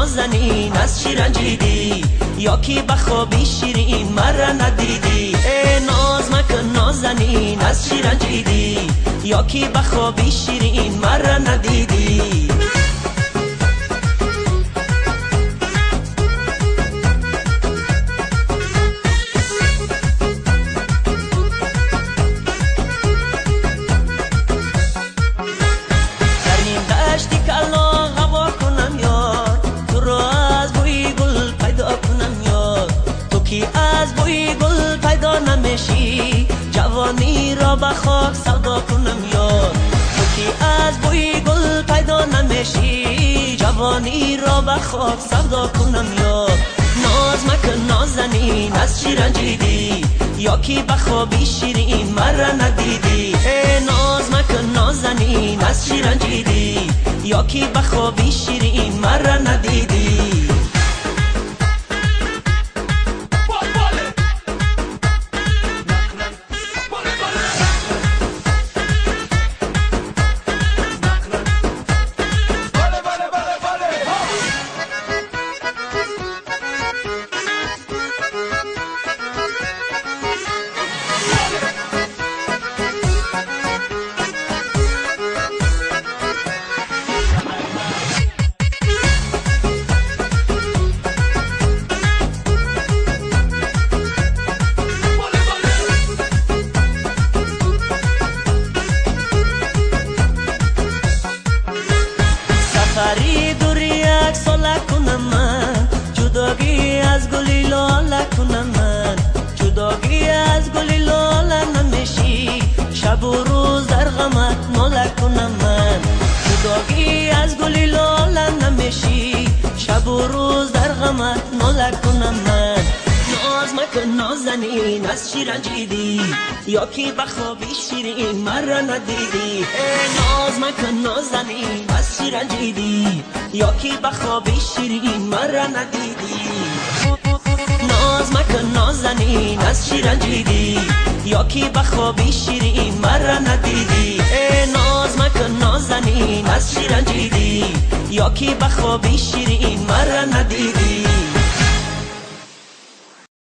نازنین از چی رنجیدی یا کی بخوابی شیرین مرا ندیدی ای ناز مکن نازنین از چی رنجیدی یا کی بخوابی شیرین مرا ندیدی از بوی گل پیدا نمیشی جوانی را به خاک سودا کنم یار تو که از بوی گل پیدا نمیشی جوانی را به خاک سودا کنم یار ناز مکن نازنین از چی رنجیدی یا کی بخوابی شیرین مرا ندیدی ای ناز مکن نازنین از چی رنجیدی یا کی بخوابی شیرین مرا ندیدی سفری دوری یک ساله کنم من جداگی از گلی لاله کنم من جداگی از گلی لاله نمیشی شب و روز در غمت ناله کنم من جداگی از گلی لاله نمیشی شب و روز در غمت ناله کنم من ناز مکن نازنین از چی رنجیدی یا کی بخوابی شیرین مرا ندیدی ای ناز مکن نازنین از چی رنجیدی یا کی بخوابی شیرین مرا ندیدی ناز مکن نازنین از چی رنجیدی یا کی بخوابی شیرین مرا ندیدی ای ناز مکن نازنین از چی رنجیدی یا کی بخوابی شیرین مرا ندیدی